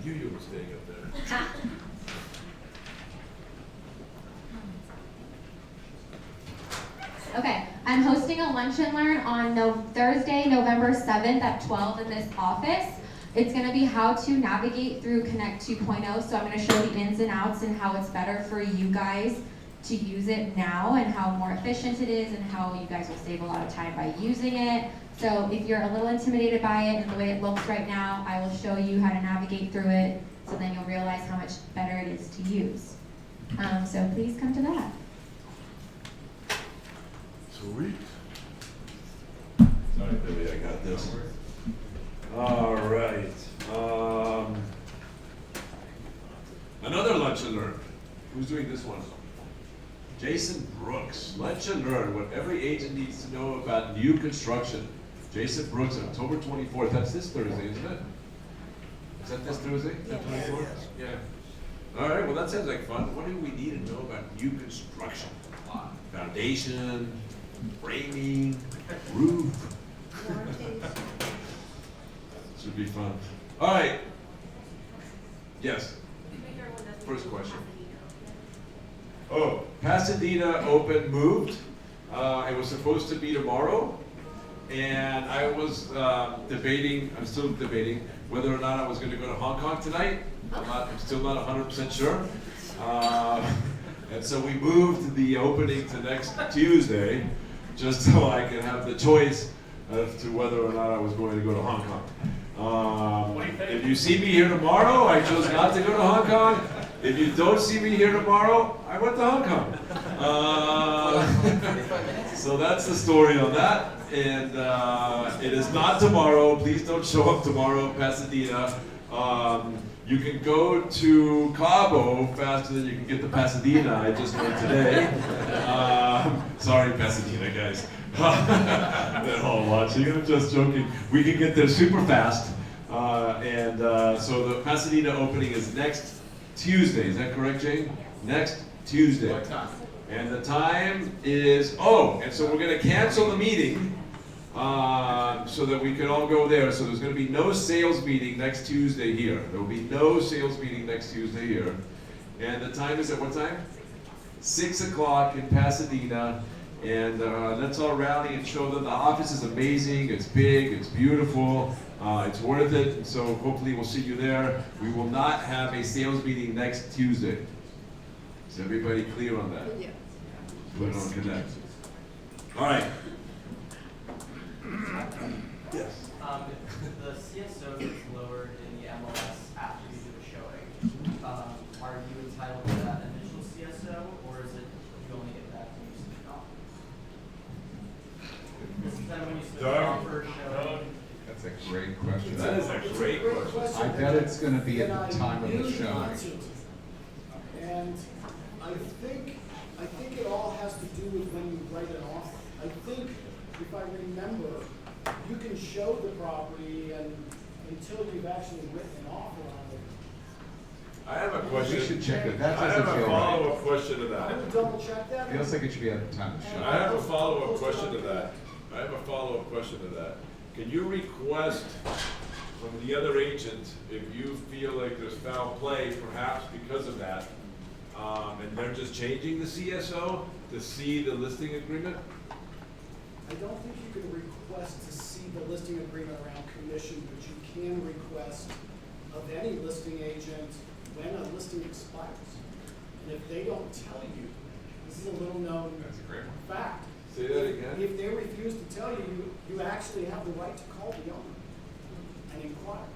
Speaker 1: You were staying up there.
Speaker 14: Okay, I'm hosting a lunch and learn on Thursday, November 7th at 12 in this office. It's going to be how to navigate through Connect 2.0, so I'm going to show the ins and outs and how it's better for you guys to use it now and how more efficient it is and how you guys will save a lot of time by using it. So if you're a little intimidated by it and the way it looks right now, I will show you how to navigate through it, so then you'll realize how much better it is to use. So please come to that.
Speaker 1: Sweet. Sorry, Billy, I got this. All right. Another lunch and learn. Who's doing this one? Jason Brooks. Lunch and learn what every agent needs to know about new construction. Jason Brooks, October 24th. That's this Thursday, isn't it? Is that this Thursday? The 24th? Yeah. All right. Well, that sounds like fun. What do we need to know about new construction? Foundation, framing, roof. Should be fun. All right. Yes. First question. Oh, Pasadena Open moved. It was supposed to be tomorrow, and I was debating. I'm still debating whether or not I was going to go to Hong Kong tonight. I'm still not 100% sure. And so we moved the opening to next Tuesday, just so I can have the choice as to whether or not I was going to go to Hong Kong. If you see me here tomorrow, I chose not to go to Hong Kong. If you don't see me here tomorrow, I went to Hong Kong. So that's the story on that. And it is not tomorrow. Please don't show up tomorrow, Pasadena. You can go to Cabo faster than you can get to Pasadena. I just went today. Sorry, Pasadena guys. They're all watching. I'm just joking. We can get there super fast. So the Pasadena opening is next Tuesday. Is that correct, Jane? Next Tuesday.
Speaker 11: What time?
Speaker 1: And the time is, and so we're going to cancel the meeting so that we can all go there. So there's going to be no sales meeting next Tuesday here. There will be no sales meeting next Tuesday here. And the time is at what time? 6 o'clock in Pasadena. And let's all rally and show them the office is amazing, it's big, it's beautiful, it's worth it. And so hopefully we'll see you there. We will not have a sales meeting next Tuesday. Is everybody clear on that? Yeah. Put it on Connect. All right. Yes.
Speaker 15: The CSO gets lowered in the MLS after you do a showing. Are you entitled to that initial CSO, or is it you only get that when you submit an offer? This is then when you submit an offer showing.
Speaker 12: That's a great question.
Speaker 1: That is a great question.
Speaker 12: I bet it's going to be at the time of the showing.
Speaker 16: And I think I think it all has to do with when you write an offer. I think, if I remember, you can show the property and until you've actually written an offer on it.
Speaker 1: I have a question.
Speaker 12: We should check it. That
Speaker 1: I
Speaker 12: doesn't
Speaker 1: have a
Speaker 12: feel right.
Speaker 1: follow-up question to
Speaker 16: I
Speaker 1: that.
Speaker 16: would double check that.
Speaker 12: Feels like it should be at the time of the show.
Speaker 1: I have a follow-up question to that. I have a follow-up question to that. Can you request from the other agent, if you feel like there's foul play, perhaps because of that, and they're just changing the CSO to see the listing agreement?
Speaker 16: I don't think you can request to see the listing agreement around commission, but you can request of any listing agent when a listing expires. And if they don't tell you, this is a little known
Speaker 12: That's a great one.
Speaker 16: fact.
Speaker 1: Say that again?
Speaker 16: If they refuse to tell you, you actually have the right to call the owner and inquire.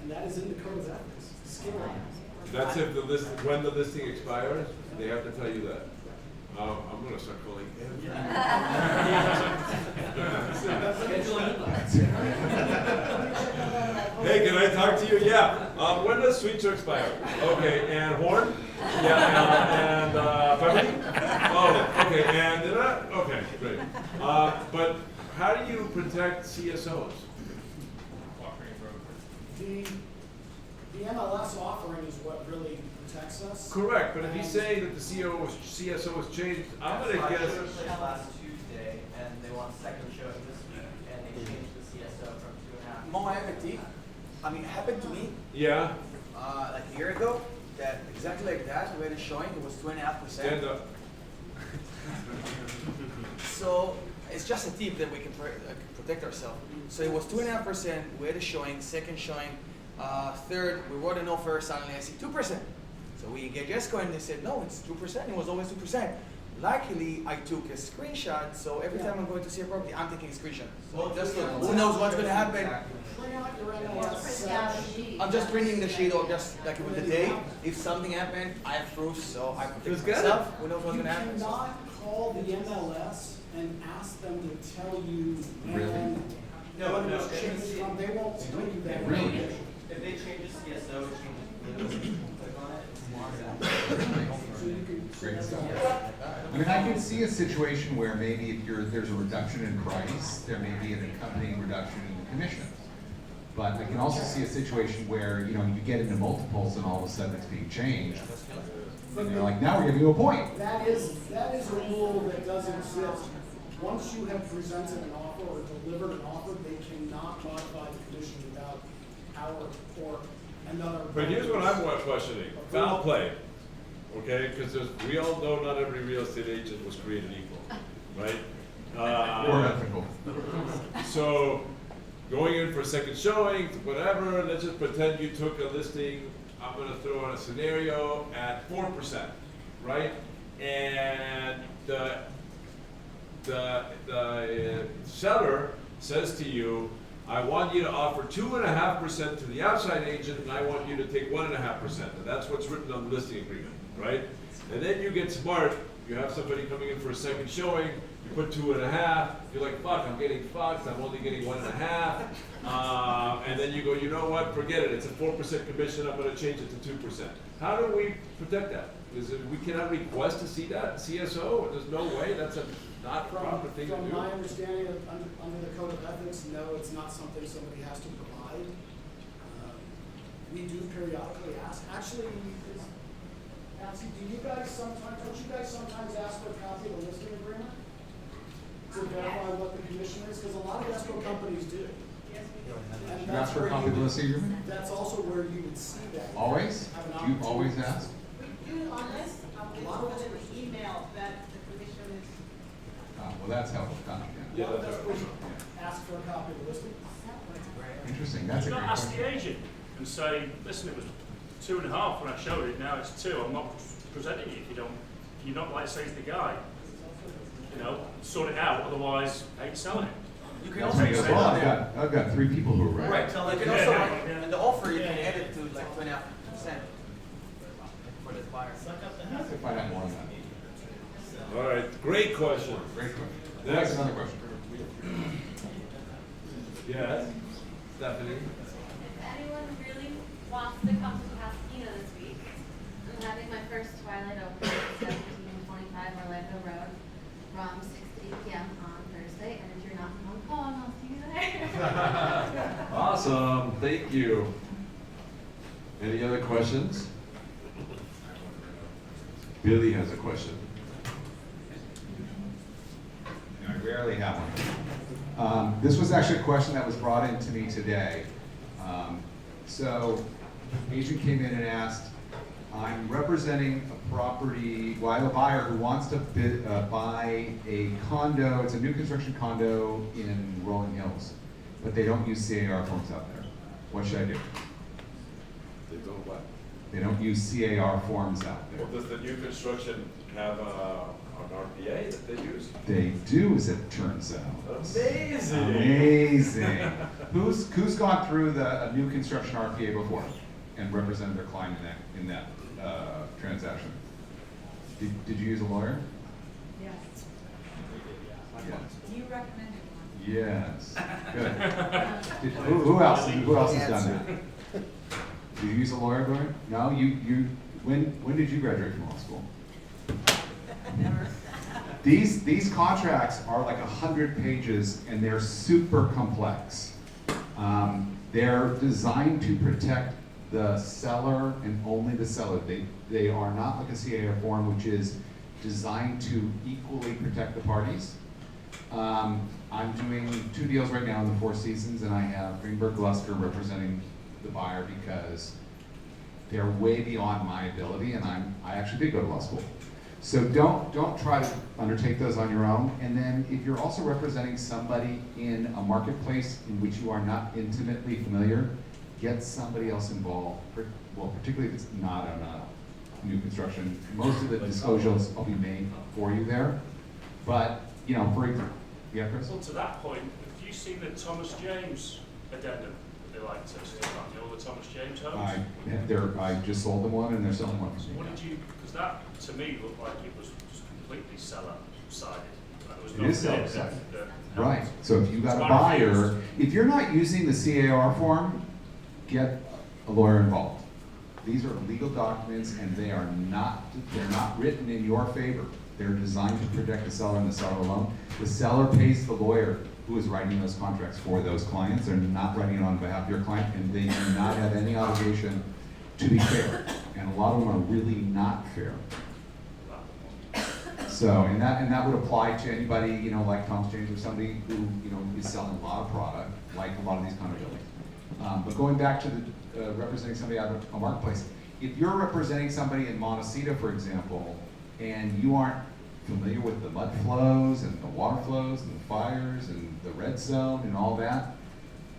Speaker 16: And that is in the code of ethics, the skill ethics.
Speaker 1: That's if the list, when the listing expires, they have to tell you that. I'm gonna start calling every. Hey, can I talk to you? Yeah. When does Sweetser expire? Okay, and Horn? Yeah, and Beverly? Oh, okay, and okay, great. But how do you protect CSOs?
Speaker 16: The MLS offering is what really protects us.
Speaker 1: Correct, but if you say that the CSO was changed, I'm gonna
Speaker 15: I
Speaker 1: guess.
Speaker 15: showed them last Tuesday, and they want second showing this week, and they changed the CSO from 2.5.
Speaker 17: Mo, I have a tip. I mean, it happened to me
Speaker 1: Yeah,
Speaker 17: like a year ago. That exactly like that. We had a showing. It was 2.5%.
Speaker 1: stand up.
Speaker 17: So it's just a tip that we can protect ourselves. So it was 2.5%. We had a showing. Second showing. Third, we wrote an offer. Suddenly I see 2%. So we engaged ESCO and they said no, it's 2%. It was always 2%. Luckily, I took a screenshot. So every time I'm going to see a property, I'm taking a screenshot. So just look, who knows what's going to happen? I'm just printing the sheet or just like with the date. If something happened, I have proof, so I protect myself. Who knows what's going to happen?
Speaker 16: You cannot call the MLS and ask them to tell you when.
Speaker 15: No,
Speaker 16: when
Speaker 15: no,
Speaker 16: it's changed from. They won't tell you that.
Speaker 12: Really?
Speaker 15: If they change the CSO, it changes the listing. Click on it, it's locked out.
Speaker 16: So you can.
Speaker 12: Great stuff. I mean, I can see a situation where maybe if there's a reduction in price, there may be an accompanying reduction in the commission. But I can also see a situation where, you get into multiples and all of a sudden it's being changed. And you're like, now we're getting to a point.
Speaker 16: That is a rule that does exist. Once you have presented an offer or delivered an offer, they cannot modify the condition without our or another.
Speaker 1: But here's what I'm questioning, foul play, okay? Because we all know not every real estate agent was created equal, right?
Speaker 12: Or ethical.
Speaker 1: So, going in for a second showing, whatever, let's just pretend you took a listing, I'm gonna throw in a scenario at 4%, right? And the seller says to you, I want you to offer 2.5% to the outside agent, and I want you to take 1.5%. And that's what's written on the listing agreement, right? And then you get smart, you have somebody coming in for a second showing, you put 2.5, you're like, fuck, I'm getting fucked, I'm only getting 1.5. And then you go, you know what, forget it, it's a 4% commission, I'm gonna change it to 2%. How do we protect that? We cannot request to see that CSO, there's no way, that's a not proper thing to do.
Speaker 16: From my understanding of under the code of ethics, no, it's not something somebody has to provide. We do periodically ask. Actually, Nancy, don't you guys sometimes ask for a copy of the listing agreement to verify what the commission is? Because a lot of escrow companies do. And
Speaker 12: You
Speaker 16: that's
Speaker 12: ask for a
Speaker 16: where
Speaker 12: copy of the listing agreement?
Speaker 16: That's also where you would see that.
Speaker 12: Always?
Speaker 16: Have an
Speaker 12: Do you always
Speaker 16: opportunity.
Speaker 12: ask?
Speaker 13: Unless the email that the commission is.
Speaker 12: Well, that's helpful, yeah.
Speaker 1: Yeah,
Speaker 16: Well,
Speaker 1: that's
Speaker 16: that's
Speaker 1: right.
Speaker 16: what ask for a copy of the listing.
Speaker 12: Interesting, that's a
Speaker 11: You
Speaker 12: great
Speaker 11: not ask
Speaker 12: question.
Speaker 11: the agent and say, listen, it was 2.5 when I showed it, now it's 2. I'm not presenting it if you don't. You're not like say to the guy, sort it out, otherwise I ain't selling it.
Speaker 17: You can
Speaker 12: That's
Speaker 17: also
Speaker 12: what he goes,
Speaker 17: say
Speaker 12: well,
Speaker 17: that.
Speaker 12: I've got 3 people who are right.
Speaker 17: Right. So you can also in the offer you can add it to like 2.5% for the buyer.
Speaker 12: I have to find out more on that.
Speaker 1: All right, great question.
Speaker 12: Great question.
Speaker 1: Next.
Speaker 12: That's another question.
Speaker 1: Yes, Stephanie?
Speaker 8: If anyone really wants to come to Pasadena this week, I'm having my first Twilight open 17 and
Speaker 1: Thank you. Any other questions? Billy has a question.
Speaker 12: I rarely have one. This was actually a question that was brought in to me today. So, agent came in and asked, I'm representing a property, well, I have a buyer who wants to buy a condo, it's a new construction condo in Rolling Hills, but they don't use CAR forms out there. What should I do?
Speaker 1: They don't what?
Speaker 12: They don't use CAR forms out there.
Speaker 1: Well, does the new construction have an RPA that they use?
Speaker 12: They do, as it turns out.
Speaker 1: Amazing.
Speaker 12: Amazing. Who's gone through a new construction RPA before and represented their client in that transaction? Did you use a lawyer?
Speaker 9: Yes.
Speaker 12: Yes.
Speaker 9: You recommended one.
Speaker 12: Yes. Good. Who else? Who else has done that? Did you use a lawyer, Gloria? No. When did you graduate from law school?
Speaker 9: Never.
Speaker 12: These contracts are like 100 pages and they're super complex. They're designed to protect the seller and only the seller. They are not like a CAR form, which is designed to equally protect the parties. I'm doing 2 deals right now in the Four Seasons, and I have Greenberg Glusker representing the buyer because they're way beyond my ability, and I actually did go to law school. So don't try to undertake those on your own. And then if you're also representing somebody in a marketplace in which you are not intimately familiar, get somebody else involved. Well, particularly if it's not on a new construction. Most of the disclosures will be made for you there. But, you know, for example, yeah, Chris?
Speaker 11: Well, to that point, have you seen the Thomas James addendum that they like to stick on? You know, the Thomas James homes?
Speaker 12: I just sold them one and they're selling one.
Speaker 11: What did you, because that to me looked like it was just completely seller-sided. Like, there was
Speaker 12: It
Speaker 11: no
Speaker 12: is
Speaker 11: bit
Speaker 12: seller-sided.
Speaker 11: that
Speaker 12: Right, so if you got a
Speaker 11: It's
Speaker 12: buyer,
Speaker 11: confused.
Speaker 12: if you're not using the CAR form, get a lawyer involved. These are legal documents and they're not written in your favor. They're designed to protect the seller and the seller alone. The seller pays the lawyer who is writing those contracts for those clients. They're not writing it on behalf of your client, and they do not have any obligation to be fair. And a lot of them are really not fair. So, and that would apply to anybody, you know, like Thomas James or somebody who, you know, is selling a lot of product, like a lot of these kind of buildings. But going back to the representing somebody out of a marketplace, if you're representing somebody in Montecito, for example, and you aren't familiar with the mud flows and the water flows and the fires and the red zone and all that,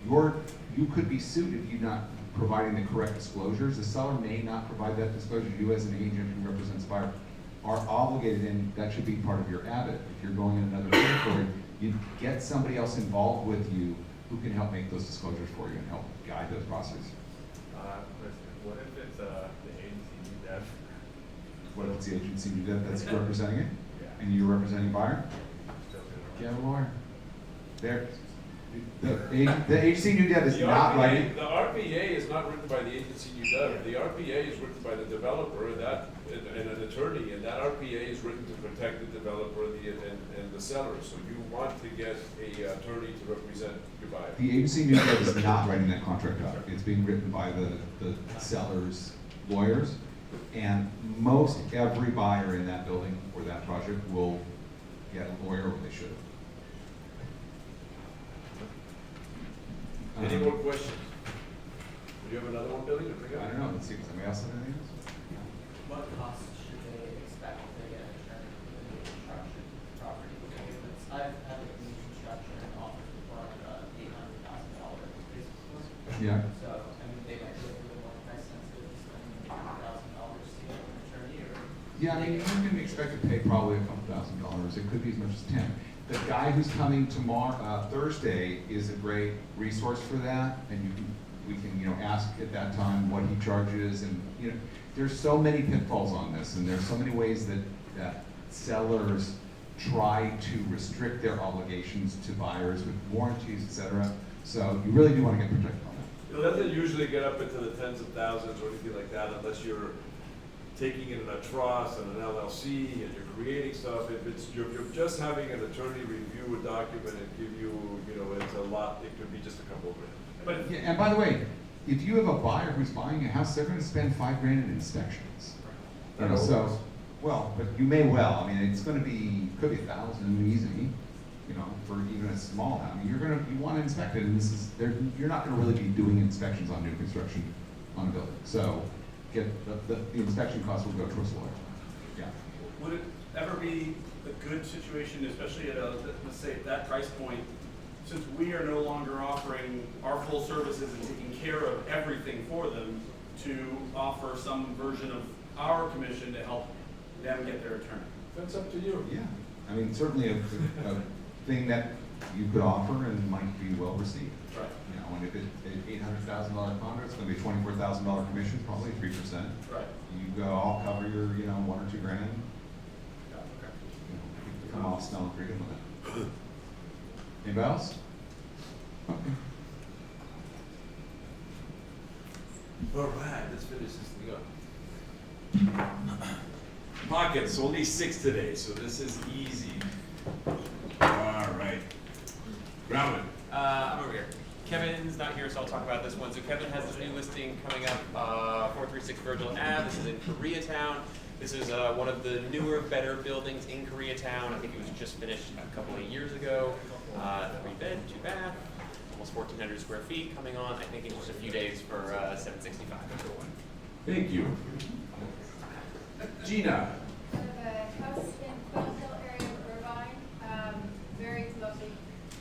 Speaker 12: you could be sued if you're not providing the correct disclosures. The seller may not provide that disclosure. You as an agent who represents a buyer are obligated, and that should be part of your habit. If you're going in another territory, you get somebody else involved with you who can help make those disclosures for you and help guide those processes.
Speaker 6: What if it's the agency you dev?
Speaker 12: What if it's the agency you did that's representing it? And you're representing buyer? Get a lawyer. There. The agency you did is not writing.
Speaker 1: The RPA is not written by the agency UW. The RPA is written by the developer and an attorney, and that RPA is written to protect the developer and the seller. So you want to get an attorney to represent your buyer.
Speaker 12: The agency you did is not writing that contract out. It's being written by the seller's lawyers. And most every buyer in that building or that project will get a lawyer, or they should.
Speaker 1: Any more questions? Do you have another one, Billy, to bring up?
Speaker 12: I don't know. Let's see if somebody else has anything else.
Speaker 15: What costs should they expect if they get an attorney for the new construction property? Because I've had a new construction offer for $800,000.
Speaker 12: Yeah.
Speaker 15: So, I mean, they might be a little more price sensitive, spending $800,000 to get an attorney, or?
Speaker 12: Yeah, I mean, you can expect to pay probably a couple $1,000s. It could be as much as 10. The guy who's coming tomorrow, Thursday, is a great resource for that, and we can, you know, ask at that time what he charges, and you know, there's so many pitfalls on this, and there's so many ways that sellers try to restrict their obligations to buyers with warranties, etc. So you really do want to get protected on that.
Speaker 1: It doesn't usually get up into the tens of thousands or anything like that unless you're taking it in a trust and an LLC and you're creating stuff. If it's you're just having an attorney review a document and give you, you know, it's a lot. It could be just a couple of grand.
Speaker 12: But yeah, and by the way, if you have a buyer who's buying a house, they're gonna spend $5 grand in inspections. You know, so, well, but you may well, I mean, it's gonna be, could be $1,000 easy, you know, for even a small house. I mean, you wanna inspect it, and this is, you're not gonna really be doing inspections on new construction on a building. So, the inspection costs will go towards the lawyer. Yeah.
Speaker 18: Would it ever be a good situation, especially at let's say at that price point, since we are no longer offering our full services and taking care of everything for them, to offer some version of our commission to help them get their return?
Speaker 1: That's up to you.
Speaker 12: Yeah, I mean, certainly a thing that you could offer and might be well received.
Speaker 18: Right.
Speaker 12: You know, and if it's $800,000 condo, it's going to be $24,000 commission, probably 3%.
Speaker 18: Right.
Speaker 12: You go, I'll cover your, $1 or $2 grand.
Speaker 18: Yeah, okay.
Speaker 12: You come off smelling pretty good with that. Anybody else? Okay.
Speaker 1: All right, let's finish this thing up. Pockets, only 6 today, so this is easy. All right. Grauman.
Speaker 19: I'm over here. Kevin's not here, so I'll talk about this one. So Kevin has this new listing coming up, 436 Virgil Ave. This is in Koreatown. This is one of the newer, better buildings in Koreatown. I think it was just finished a couple of years ago. 3-bed, 2-bath, almost 1,400 square feet, coming on, I think, in just a few days for $765.
Speaker 1: Thank you. Gina.
Speaker 8: So the house in Quailville area of Irvine, very lovely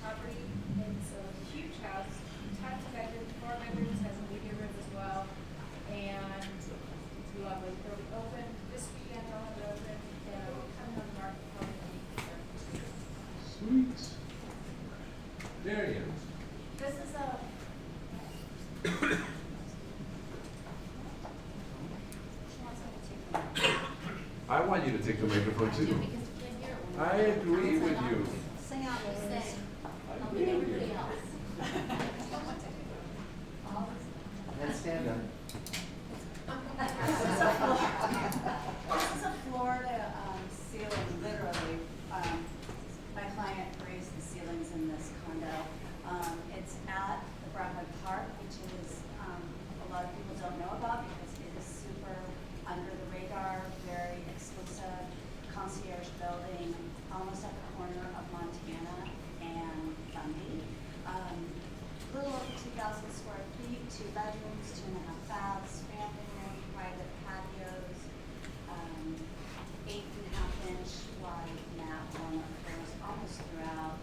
Speaker 8: property. It's a huge house, tons of bedrooms, 4 bedrooms, has a media room as well, and it's lovely. They'll be open this weekend. They'll have it open, and it'll come on the market probably in a week.
Speaker 1: Sweet. Marion.
Speaker 8: This is a
Speaker 1: I want you to take the microphone too. I agree with you.
Speaker 8: sing out what you say. I'll be everybody else.
Speaker 5: And stand up.
Speaker 20: This is a Florida ceiling, literally. My client raised the ceilings in this condo. It's at the Broadway Park, which is a lot of people don't know about because it is super under the radar, very exclusive concierge building, almost at the corner of Montana and Bundy. A little over 2,000 square feet, 2 bedrooms, 2.5 baths, family room, private patios, 8.5-inch wide mat walnut floors almost throughout,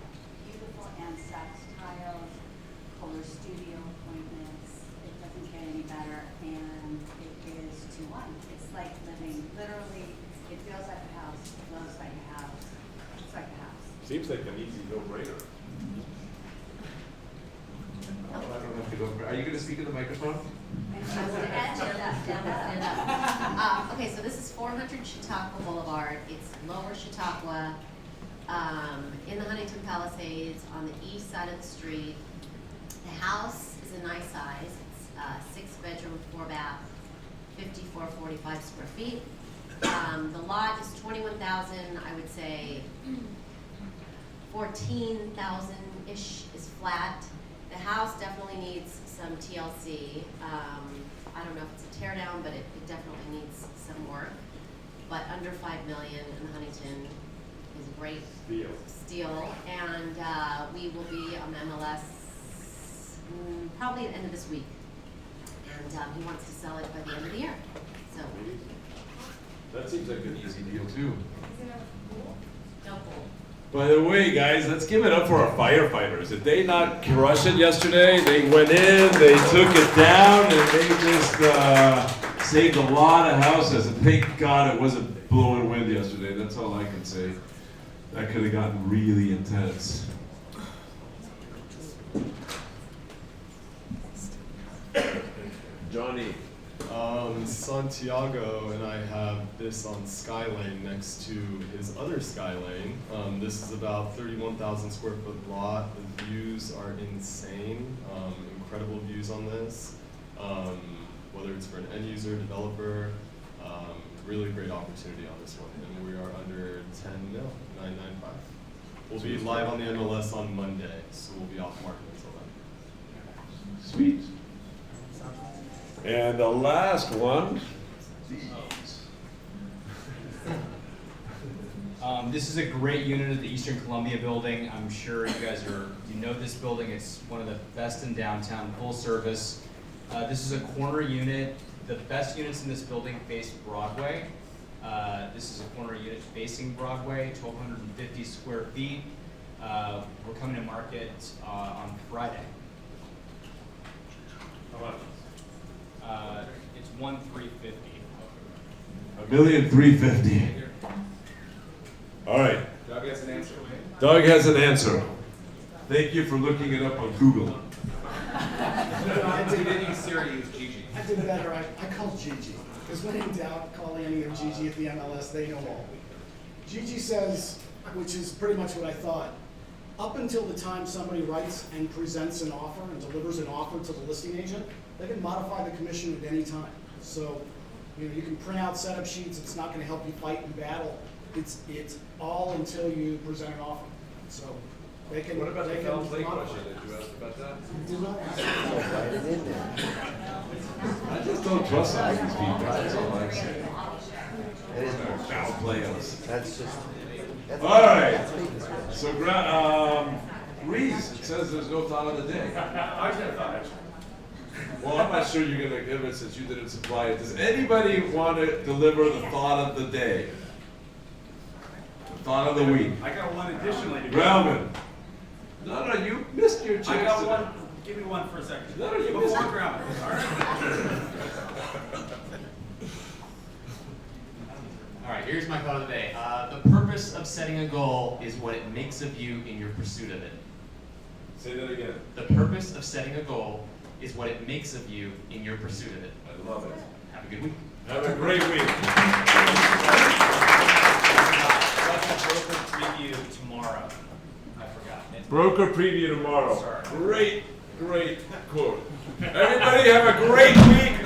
Speaker 20: beautiful Annex tiles, Kohler studio appointments. It doesn't get any better, and it is 2-1. It's like living, literally, it feels like a house, it looks like a house, it's like a house.
Speaker 1: Seems like an easy no-brainer. I don't have to go. Are you going to speak in the microphone?
Speaker 21: Okay, so this is 400 Chautauqua Boulevard. It's Lower Chautauqua, in the Huntington Palisades, on the east side of the street. The house is a nice size. It's 6 bedroom, 4 bath, 5445 square feet. The lot is 21,000. I would say 14,000-ish is flat. The house definitely needs some TLC. I don't know if it's a tear down, but it definitely needs some work. But under $5 million in Huntington is a great steal. And we will be on the MLS probably at the end of this week. And he wants to sell it by the end of the year. So
Speaker 1: That seems like an easy deal too.
Speaker 21: no pool.
Speaker 1: By the way, guys, let's give it up for our firefighters. Did they not crush it yesterday? They went in, they took it down, and they just saved a lot of houses. And thank God it wasn't blowing wind yesterday. That's all I can say. That could have gotten really intense. Johnny.
Speaker 22: Santiago and I have this on Skylane next to his other Skylane. This is about 31,000 square foot lot. The views are insane. Incredible views on this. Whether it's for an end user, developer, really great opportunity on this one. And we are under 10 mil, 995. We'll be live on the MLS on Monday, so we'll be off market until then.
Speaker 1: Sweet.
Speaker 15: Sounds
Speaker 1: And the last one.
Speaker 3: This is a great unit at the Eastern Columbia building. I'm sure you guys you know this building. It's one of the best in downtown, full service. This is a corner unit. The best units in this building face Broadway. This is a corner unit facing Broadway, 1,250 square feet. We're coming to market on Friday.
Speaker 7: How much?
Speaker 3: It's $1,350.
Speaker 1: $1,350,000. All right.
Speaker 2: Doug has an answer.
Speaker 1: Doug has an answer. Thank you for looking it up on Google.
Speaker 16: I did
Speaker 2: Didn't use Siri, use Gigi.
Speaker 16: I did better. I called Gigi. Because when in doubt, call any of Gigi at the MLS, they know all. Gigi says, which is pretty much what I thought, up until the time somebody writes and presents an offer and delivers an offer to the listing agent, they can modify the commission at any time. So, you can print out setup sheets. It's not going to help you fight in battle. It's all until you present an offer. So they can.
Speaker 1: What about
Speaker 16: they
Speaker 1: the
Speaker 16: can
Speaker 1: Foul Play
Speaker 16: modify.
Speaker 1: question? Did you ask about that?
Speaker 16: Did not ask
Speaker 5: Write it in there.
Speaker 1: I just don't trust some of these people. That's all I'm saying.
Speaker 5: It is
Speaker 1: Foul play us.
Speaker 5: That's just. That's
Speaker 1: All right. So, Reese, it says there's no thought of the day.
Speaker 18: I just had a thought, actually.
Speaker 1: Well, I'm not sure you're going to give it since you didn't supply it. Does anybody want to deliver the thought of the day? The thought of the week.
Speaker 18: I got one additionally to go.
Speaker 1: Grauman. No, you missed your chance.
Speaker 18: I got
Speaker 1: today.
Speaker 18: one. Give me one for a second.
Speaker 1: No, you
Speaker 18: Before
Speaker 1: missed it.
Speaker 18: Grauman. All right.
Speaker 19: All right, here's my thought of the day. The purpose of setting a goal is what it makes of you in your pursuit of it.
Speaker 1: Say that again.
Speaker 19: The purpose of setting a goal is what it makes of you in your pursuit of it.
Speaker 1: I love it.
Speaker 19: Have a good week.
Speaker 1: Have a great week.
Speaker 3: Broker preview tomorrow. I forgot.
Speaker 1: Broker preview tomorrow.
Speaker 3: Sorry.
Speaker 1: Great quote. Everybody have a great week.